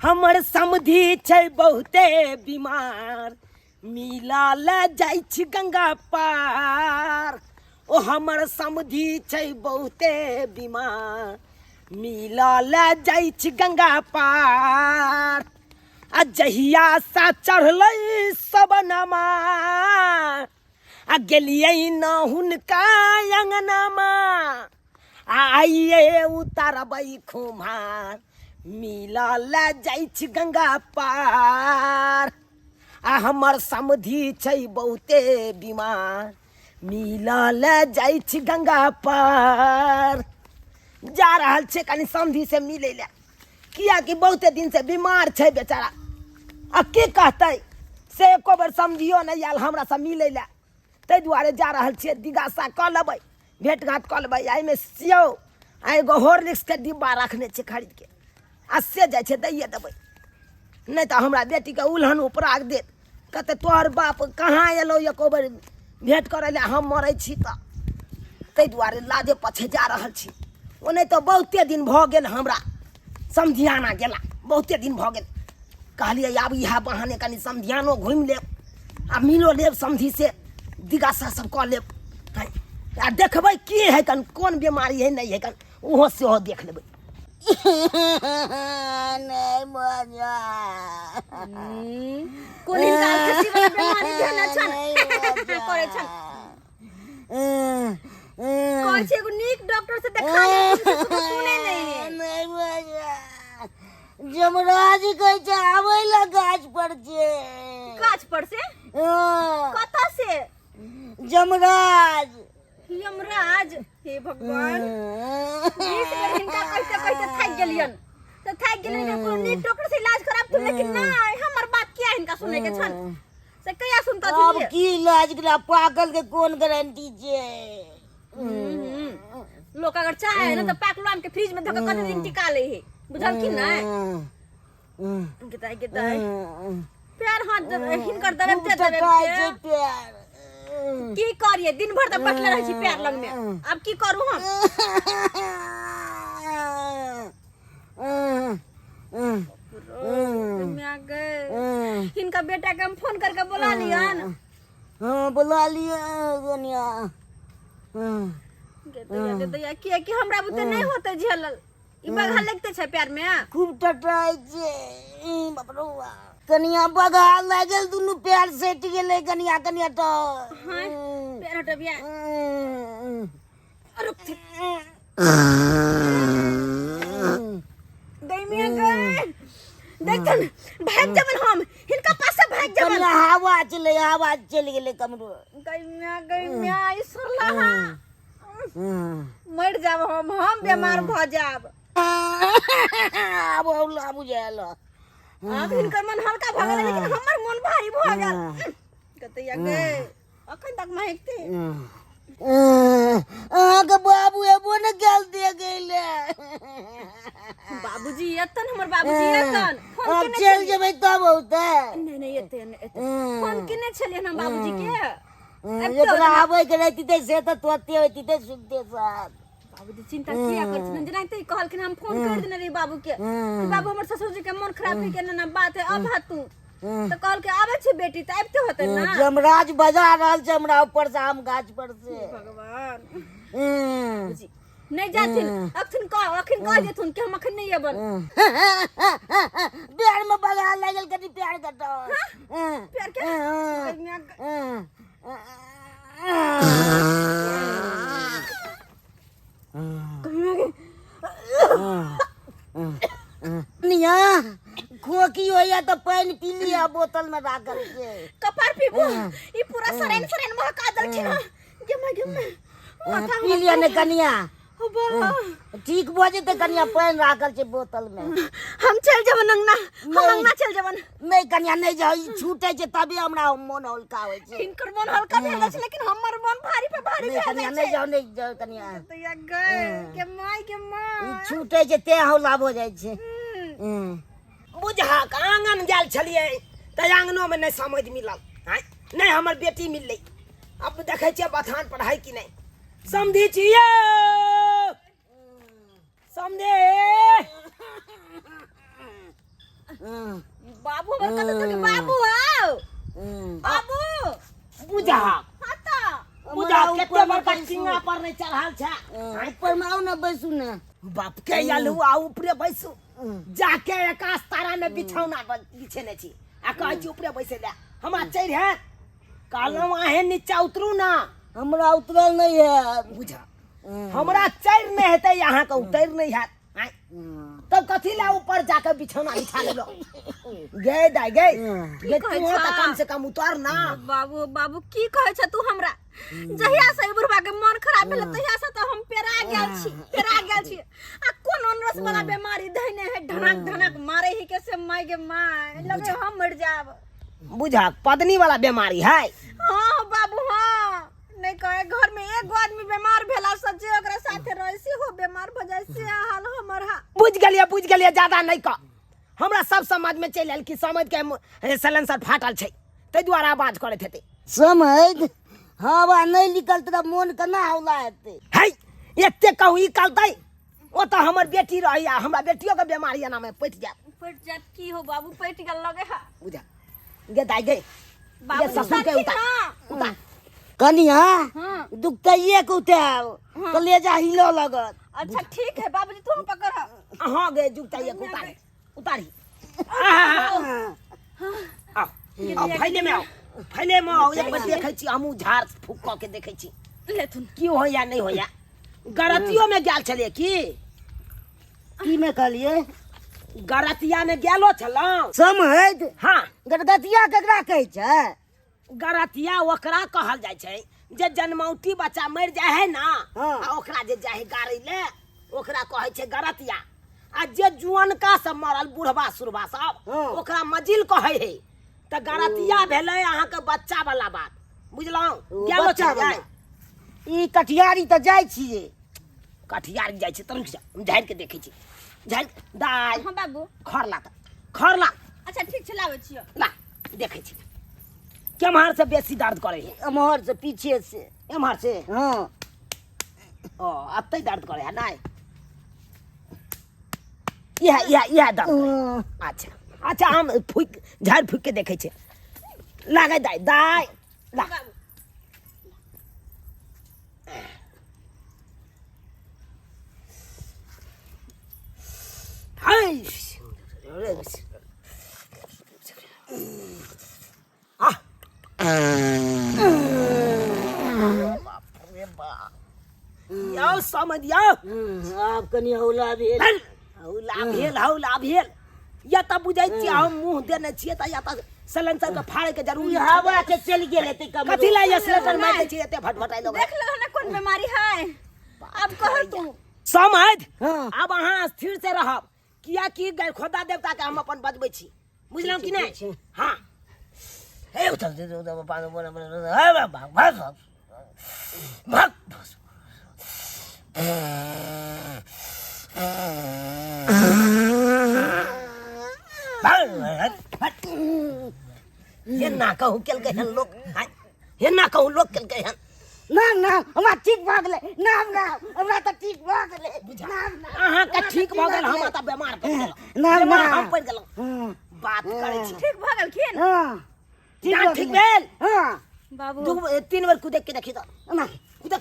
हमर समधी छै बहुते बीमार, मिला ले जाइ छी गंगा पार। ओ हमर समधी छै बहुते बीमार, मिला ले जाइ छी गंगा पार। आ जहिया सा चढ़लै सबनमा, आ गेलियै न हुनका अंगनामा। आइये उतारबै खुम्हार, मिला ले जाइ छी गंगा पार। आ हमर समधी छै बहुते बीमार, मिला ले जाइ छी गंगा पार। जा रहल छै कनि समधी से मिलै ले, कियाकि बहुते दिन से बीमार छै बेचारा। आ की कहतै से एको बेर समझियो नहीं आयल हमरा से मिलै ले, ताहि दुआरे जा रहल छियै। जिज्ञासा कऽ लेबै, भेंट घाट कऽ लेबै। एहिमे सेव आ एगो हॉर्लिक्स के डिब्बा रखने छै खरीद के, आ से जाइ छै दैये देबै। नहीं तो हमरा बेटी के उल्हन उपराग देत, कहते तोहर बाप कहाँ एलो एको बेर भेंट करे ले, हम मरै छी तऽ। ताहि दुआरे लाजे पछे जा रहल छी। ओ नहीं तो बहुते दिन भऽ गेल हमरा समधियाना गेला, बहुते दिन भऽ गेल। कहलिए आब इएह बहाने कनि समधियानो घुमि लेब, आ मिलो लेब समधी से, जिज्ञासा सब कऽ लेब। आ देखबै की है कन, कोन बीमारी है नहीं है कन, ओहो सेहो देख लेबै। नहीं मजा कोन इनका खसी वाला बीमारी देना छन करे छन। कहै छै एगो नीक डॉक्टर से देखा ले, सुने नहीं मजा। जमराज कहै छै आबै ला गाछ पर छै। गाछ पर से? कतऽ से? जमराज। यमराज? हे भगवान, बीस बेर हिनका कहते कहते थक गेलियन, तो थक गेलियन कि कोन नीक डॉक्टर से इलाज कराब तू, लेकिन नहीं हमर बात किया हिनका सुने के छन से कहिया सुनता अब छी। की इलाज करा, पागल के कोन गारंटी छै। लोग अगर चाहे ना तो पाकलो आम के फ्रिज में धक कते दिन टिका ले है, बुझल की नहीं। गताई गताई प्यार हाथ हिनकर दबे ते दबे प्यार की करिए, दिन भर तक बैठले रह छी प्यार लग में, अब की करूं हम। मैं आ गए, इनका बेटा के हम फोन करके बुला लिया ना। हाँ बुला लिया गनिया। गतैया किया कि हमरा बुते नहीं होते झेलल, ई बघा लगते छै प्यार में। खूब टटाई छै बाप रे बा। कनिया बघा लागल, दुनु पैर सेट गेले कनिया कनिया तो। हां पैर हटबिया। रुक दैमिया गए देखन भाग जमन हम हिनका पास से भाग जमन। कनिया हवा चले गेले कमरो। गैमिया ईश्वरला मर जाब हम बीमार भ जाब। अब औला बुझायल। अब हिनकर मन हल्का भ गेल, लेकिन हमर मन भारी भ गेल। कतैया गए अखन तक महकते। आगे बाबू एबो न गेल दे गेले। बाबूजी एतन, हमर बाबूजी एतन। अब चल जेबै तब होते। नहीं एतन फोन केने छलियन हम बाबूजी के। एकरा आबै के रहती ते से त तोते होती ते सुनते साथ। बाबूजी चिंता किया करछन, जेना ते कहलखिन हम फोन कर देने रे बाबू के। बाबू हमर ससुर जी के मन खराब है के ना बात है, अब तू तो कहल के आवे छी बेटी त आबते होते ना। जमराज बजा रहल छै हमरा ऊपर से, आम गाछ पर से। भगवान बाबूजी नहीं जाथिन, अखन कह देथुन कि हम अखन नहीं एबन। पैर में बगा लागल, कनी पैर कटो। प्यार के निया खोकी होया तो पानी पी लिया बोतल में राखल के। कपार पीबू ई पूरा सरेन महका दलखिन। माथा पी लिया ने कनिया, अब्बा ठीक भ जेते। कनिया पानी राखल छै बोतल में। हम चल जबन अंगना, हम अंगना चल जबन। नहीं कनिया नहीं जाओ, छूटे छै तबे हमरा मन हल्का होय छै। इनकर मन हल्का भेल छै, लेकिन हमर मन भारी पे भारी भेल छै। कनिया नहीं जाओ कनिया। तो या गए के माय छूटे छै ते हौला भ जाय छै। बुझा आंगन गेल छलिए त आंगनो में नहीं समझ मिलल, नहीं हमर बेटी मिललै। अब देखे छियै बथान पढ़ाई कि नहीं। समझी छियै समझे बाबू हमर कत तक बाबू आओ बाबू बुझा हां त बुझा केते बड़का सिंगा पर नहीं चढ़ाल छ ऊपर में आओ ना बैसू ना बाप के आलू आ ऊपरे बैसू जाके आकाश तारा में बिछौना बिछेने छी आ कहै छी ऊपरे बैसे ले हमरा चढ़ है कहलौ आहे नीचा उतरू ना हमरा उतरल नहीं है बुझा हमरा चढ़ नहीं हेतै यहाँ के उतर नहीं है तब कथी ला ऊपर जाकर बिछौना बिछा लेलो गे दाई गे गे तू त कम से कम उतर ना बाबू बाबू की कहै छ तू हमरा जहिया से बुढ़बा के मन खराब भेल तहिया से त हम पेरा गेल छी आ कोन अनरस वाला बीमारी धइने है ढनक ढनक मारे ही कैसे माय गे माय लगे हम मर जाब बुझा पत्नी वाला बीमारी है हां बाबू हां नहीं कहे घर में एक आदमी बीमार भेला सच्चे ओकरा साथे रहे से हो बीमार भ जाय से हाल हमर हा बुझ गेलिए ज्यादा नहीं का हमरा सब समझ में चल आयल कि समझ के सलेंसर फाटल छै तै द्वारा आवाज करत हेतै समझ हवा नहीं निकल तेरा मन केना हौला हेतै है एते कहू ई कलतै ओ त हमर बेटी रहैया हमरा बेटियो के बीमारी एना में पट जात की हो बाबू पैट गेल लगे हा बुझा गे दाई गे बाबू ये ससुर के उतार कनिया हां दुखते एक उठाव कलेजा हिलो लगत अच्छा ठीक है बाबूजी तुम पकड़ हां गे जुगता एक उतारी आओ फैले में आओ एक बार देखै छी हमहू झाड़ फूक क के देखै छी लेथुन की होया नहीं होया गरतियो में गेल छलिए की में कहलिए गरतिया में गेलो छलौ समझ हां गदगतिया केकरा कहै छै गरतिया ओकरा कहल जाय छै जे जन्मौटी बच्चा मर जाय है ना आ ओकरा जे जाय है गाड़ी ले ओकरा कहै छै गरतिया आ जे जुअनका से मरल बुढ़बा सुरबा सब ओकरा मजिल कहै है त गरतिया भेलै अहाँ के बच्चा वाला बात बुझलौ गेलो छै ई कटियारी त जाय छिए कटियारी जाय छै तुरंत हम झाड़ के देखै छी झाड़ दाई हां बाबू खरला अच्छा ठीक छै लाबै छियो ला देखै छी केम्हर से बेसी दर्द करे है एम्हर से पीछे से एम्हर से हां ओ अत्ते दर्द करे है नहीं यह दर्द अच्छा हम झाड़ फूक के देखे छे लागे दाई ला हाय यो समझियो आप कनी हौला भेल या त बुझै छी हम मुंह देने छिए त या त सलेंसर के फाड़े के जरूरी हवा के चल गेल हेतै कम कथी ला ये सिलेंडर मार दे छी एते भटभटाई लोग देख लो ना कौन बीमारी है अब कहो तू समझ हाँ। अब अहाँ स्थिर से रहब किया कि खोदा देवता के हम अपन बजबै छी बुझलौ कि नहीं हां हे उतर दे दो पानी बोला हे भाग ये ना कहू केल के हन लोग ये ना कहू लोग केल के हन ना हमरा ठीक भ गेलै ना हमरा त ठीक भ गेलै अहाँ के ठीक भ गेल हम त बीमार पड़ गेल ना हम पड़ गेल बात करे छी ठीक भ गेल खिन हां ठीक भेल हां बाबू दू तीन बार कूद के देखी तो ना कूद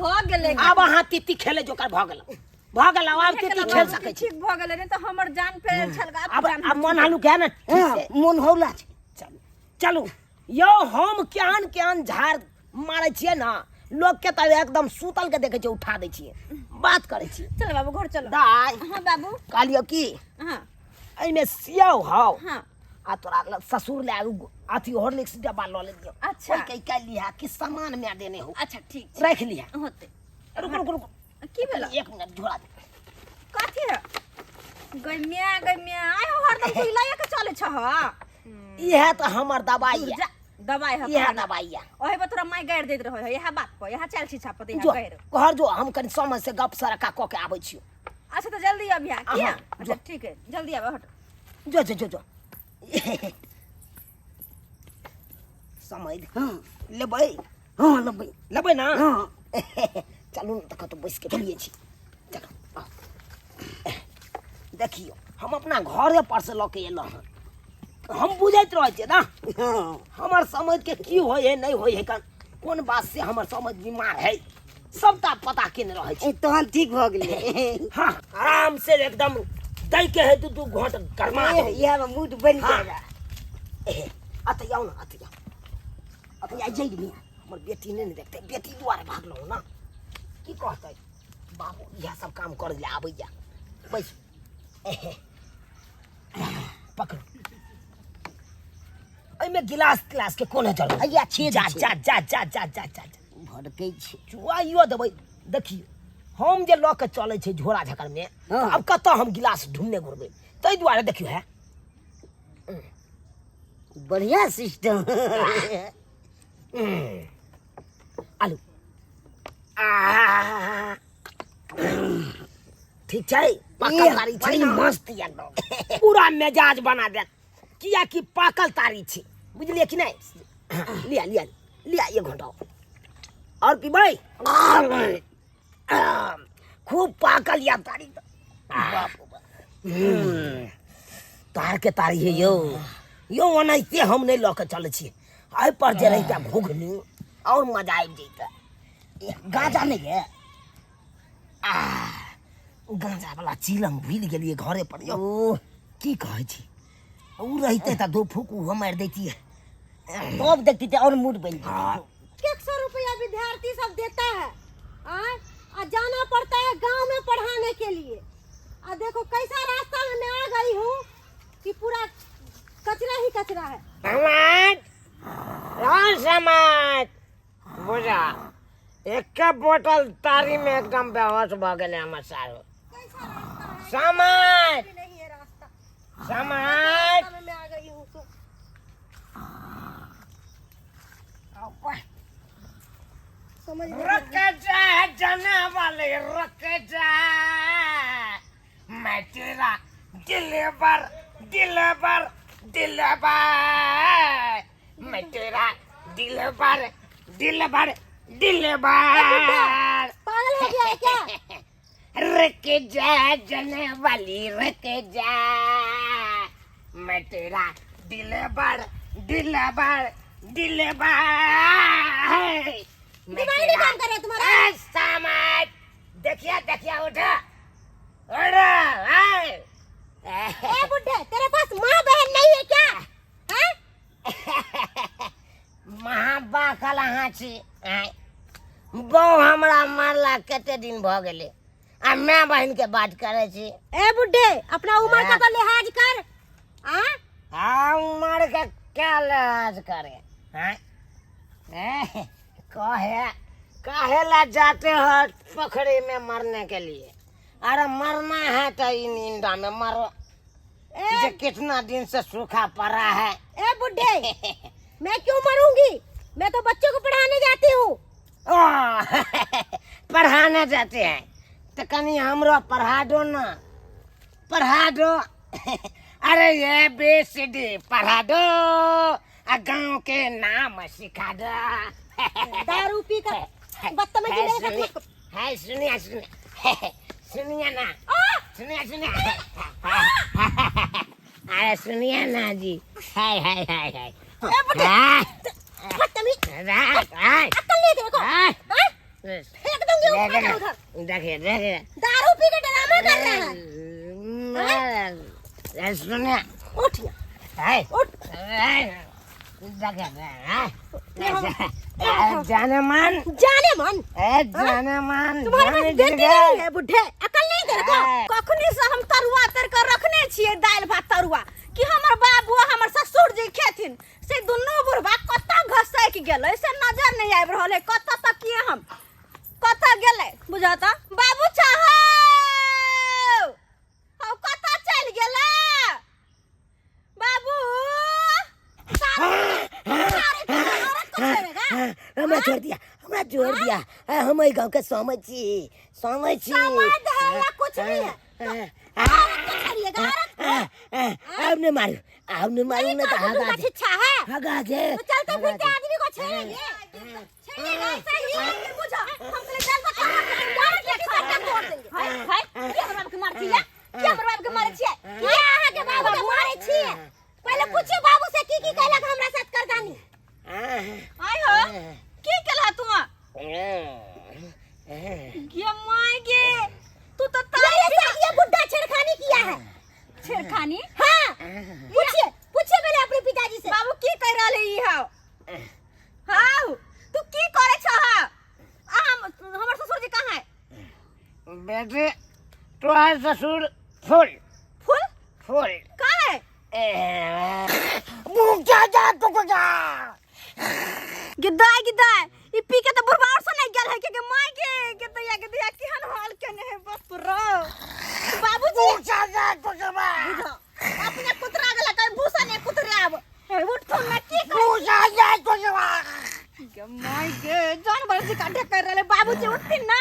भ गेलै अब अहाँ तिती खेले जोकर भ गेल अब तिती खेल सकै छी ठीक भ गेलै नहीं तो हमर जान पे छलगा अब मन हालू के ना मन हौला छै चलू यो हम केहन झाड़ मारे छिए ना लोग के त एकदम सूतल के देखे छै उठा दै छिए बात करे छी चल बाबू घर चलो दाई हां बाबू कहलियो की हां एमे सियाओ हां हां आ तोरा ससुर ले अथी हॉर्लिक्स डब्बा ल ले दियो अच्छा कई कह लिया कि सामान में देने हो अच्छा ठीक रख लिया होते रुक की भेल एक मिनट झोला दे काथी है गमिया आय हो हरदम तू इलाया के चले छ इहे त हमर दवाई है दवाई है इहे दवाई है ओहे बा तोरा माय गाड़ देत रहो यह बात पर यह चल छी छाप दे जो गाड़ घर जो हम कनी समझ से गप सरका क के आबै छियो अच्छा तो जल्दी अब यहाँ किया अच्छा ठीक है जल्दी अब हट जो समझ हां लेबै ना चलू न तक तो बैस के चलिए छी चलो देखियो हम अपना घरे पर से लऽ के एलहुँ हँ हम बुझैत रहै छियै ना हमर समझ के की होइ है नहीं होइ है कोन बात से हमर समझ बीमार है सबटा पता केने रहै छै तहन ठीक भ गेलै हाँ आराम से एकदम दै के है तू घोट गरमा यह मूड बन जाएगा अतै आउ ना अतै आ जाइ नी हमर बेटी नहीं देखते बेटी द्वारे भागलौ ना की कहतै बाबू यह सब काम कर ले आबैया बैस पकड़ एमे गिलास क्लास के कोने जरूरत अइया छे जा जा जा जा जा जा जा भड़कै छै चुआइयो देबै देखियो हम जे लऽ के चलै छै झोरा झकर में हाँ। अब कतऽ हम गिलास ढूंढने घुरबै ताहि दुआरे देखियो है बढ़िया सिस्टम आलू आ ठीक छै पाकल तारी छै बड़ी ना? मस्त एकदम पूरा मिजाज बना दे किया कि पाकल तारी छै बुझलिए कि नहीं लिया लिया लिया ये घोटाओ और पीबै खूब पाकल या तारी तार के तारी है यो ओनाहिते हम नहीं लऽ के चलै छी एहि पर जे रहिता घुघनी और मजा आबि जैते गाजा नहीं है गाजा वाला चिलम भूल गेलिए घरे पर यो की कहै छी उ रहते त दो फूक उ मार देती तब देखती थे और मूड बन जाता 100 रुपया विद्यार्थी सब देता है आ जाना पड़ता है गांव में पढ़ाने के लिए आ देखो कैसा रास्ता में मैं आ गई हूँ कि पूरा कचरा ही कचरा है समाज बुझा एक बोतल तारी में एकदम बेहोश भ गेले हमर सारो समाज नहीं है रास्ता समाज में मैं आ गई हूँ तो समझ में रुक जा जाने वाले रुक जा मैं तेरा दिलबर दिलबर दिलबर मैं तेरा दिलबर दिलबर दिलबर पागल हो गया है क्या रुक जा जाने वाली रुक जा मैं तेरा दिलबर दिलबर दिलबर दिमाग नहीं काम कर रहा तुम्हारा समाज देखिए देखिए उठा उठा ए बुड्ढे तेरे पास माँ बहन नहीं है क्या हैं माँ बाकल अहाँ छी बहु हमरा मारला कते दिन भ गेले आ माँ बहन के बात करे छी ए बुड्ढे अपना उम्र का तो लिहाज कर उम्र के क्या लिहाज करे हैं कहे ला जाते हो पोखरी में मरने के लिए अरे मरना है तो इन इंडा में मरो जो कितना दिन से सूखा पड़ा है ए बुड्ढे मैं क्यों मरूंगी मैं तो बच्चों को पढ़ाने जाती हूँ पढ़ाने जाते हैं तो कहीं हमरो पढ़ा दो ना पढ़ा दो अरे ये BCD पढ़ा दो गाँव के नाम सिखा दो दारू पी कर बदतमीजी नहीं कर है सुनिए सुनिए सुनिए ना सुनिए सुनिए अरे सुनिए ना जी हाय हाय हाय हाय बदतमीज अक्ल नहीं तेरे को फेंक दूंगी ऊपर उधर देखिए देखिए दारू पी के ड्रामा कर रहा है सुनिए उठ हाय उठ जाने मन जाने मन जाने मन तुम्हारे पास बेटी नहीं है बुढ़े अकल नहीं तेरे को कखनी से हम तरुआ तर कर रखने छिए दाल भात तरुआ कि हमर बाबू हमर ससुर जी खेथिन से दुनू बुढ़बा कत्ता घसैक गेलै से नजर नहीं आबि रहल है कत्ता तक किए हम कत्ता गेलै बुझाता बाबू चाहो हौ कत्ता चल गेलै बाबू हमरा छोड़ दिया हम गाँव के समझ छी समझ है या कुछ नहीं है अब न मारू ना तो का शिक्षा है हगा जे तो चलते फिरते आदमी को छेड़ेंगे छेड़ेगा सही फिर बुझो हम पहले चल बता तोड़ देंगे हाय हाय ये हमारे की मारती है कि हमर बाप के मारे छियै कि अहाँ के बाबू के मारे छियै पहले पूछियो बाबू से की कहलक हमरा साथ करदानी आय हो की केला तू ये माय गे तू तो तारे से ये बुड्ढा छेड़खानी किया है छेड़खानी हां पूछिए पहले अपने पिताजी से बाबू की कह रहले ई हां हां तू की करे छ हमर ससुर जी कहां है बेटे तुम्हारे ससुर फूल फूल फूल कहां है मुंह जा तो को जा गिदाय ई पी के तो बुढ़वा और सुनाई गेल है के माय के दैया केहन हाल केने है बस रो बाबूजी जा तो के बा अपने कुतरा गला कहीं भूसा ने कुतरे आब उठ तो मैं की मुंह जा तो के बा के माय के जानवर से काटे कर रहले बाबूजी उठथिन ना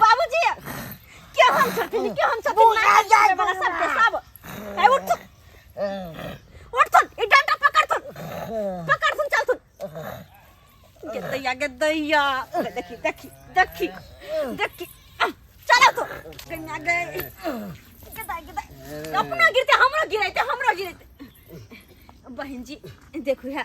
बाबूजी के हम छथिन ना वाला सब के सब है उठ ई डंडा पकड़ सुन चल सुन के दैया देखी चलो तो कन्या गए के अपना गिरते हमरो गिरते बहन जी देखो है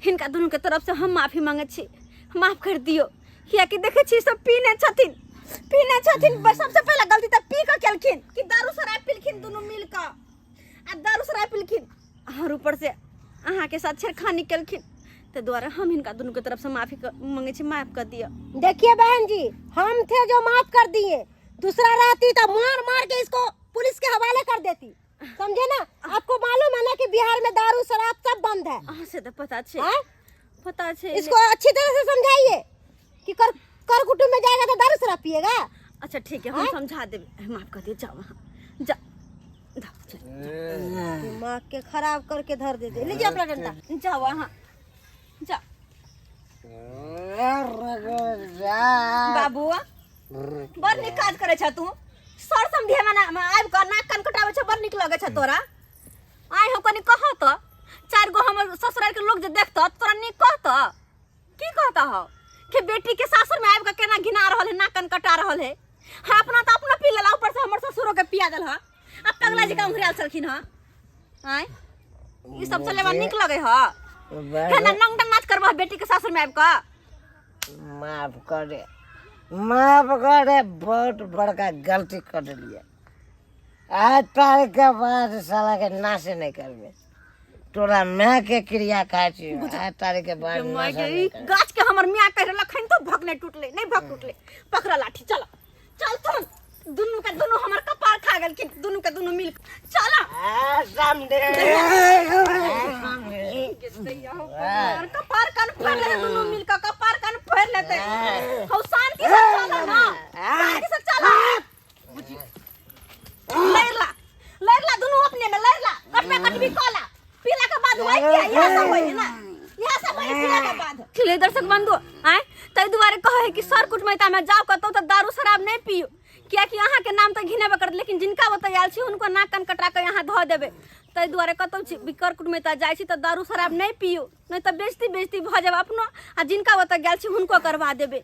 हिनका दोनों के तरफ से हम माफी मांगे छी माफ कर दियो किया कि देखे छी सब पीने छथिन बस सबसे पहला गलती त पी के केलखिन कि दारू शराब पीलखिन दोनों मिल के आ दारू शराब पीलखिन और ऊपर से अहाँ के साथ छेड़खानी केलखिन ते द्वारा हम इनका दोनों की तरफ से माफी मांगे छी माफ कर दिया देखिए बहन जी हम थे जो माफ कर दिए दूसरा रहती तो मार के इसको पुलिस के हवाले कर देती समझे ना आपको मालूम है ना कि बिहार में दारू शराब सब बंद है से तो पता छे इसको अच्छी तरह से समझाइए कि कर कुटुंब में जाएगा तो दारू शराब पिएगा अच्छा ठीक है हम समझा देबे माफ कर दिए जाओ जा दिमाग के खराब करके धर दे लीजिए अपना डंडा जाओ वहां जा बाबू बड़ निक काज करे छ तू सर समझे में आब के नाक कान कटावे छ बड़ निक लगे छ तोरा आइ हो कनी कह त चार गो हमर ससुराल के लोग जे देखत तोरा निक कहत की कहता हो कि बेटी के सासुर में आब के केना घिना रहल है नाक कान कटा रहल है हां अपना त अपना पी लेला ऊपर से हमर ससुरो के पिया देल ह अब पगला जी का उंगरियाल चलखिन ह आइ ई सब से लेवा निक लगे ह केना नंग नाच करबा बेटी के सासुर में आब के माफ करे बहुत बड़का गलती कर दिया आज तारीख के बाद साला के नाशे नहीं करबे तोरा मैं के क्रिया खाई छी आज तारीख के बाद गाछ के हमर मियां कह लखन तो भग नहीं टूटले पकड़ा लाठी चल तुम दुनु के दुनु हमर कपार खा गेल कि दुनु के दुनु मिल चल सामने कपार कान फाड़ ले दुनु मिल के कपार कान फाड़ लेते हौ शांति से चल ना शांति से चल लड़ला दुनु अपने में लड़ला कटबी कोला पीला के बाद होई के यहां सब होई ना यहां सब होई पीला के बाद खिले दर्शक बंधु आए तई दुआरे कहे कि सर कुटमैता में जाओ कतो तो दारू शराब नहीं पियो क्या कि यहाँ के नाम तो घिनेबे कर लेकिन जिनका बतायल छी उनको नाक कान कटा के यहाँ धो देबे तई दुआरे कतो बिकर कुटमैता जाय छी तो दारू शराब नहीं पियो नहीं तो बेइज्जती भ जाब अपनो आ जिनका बता गेल छी उनको करवा देबे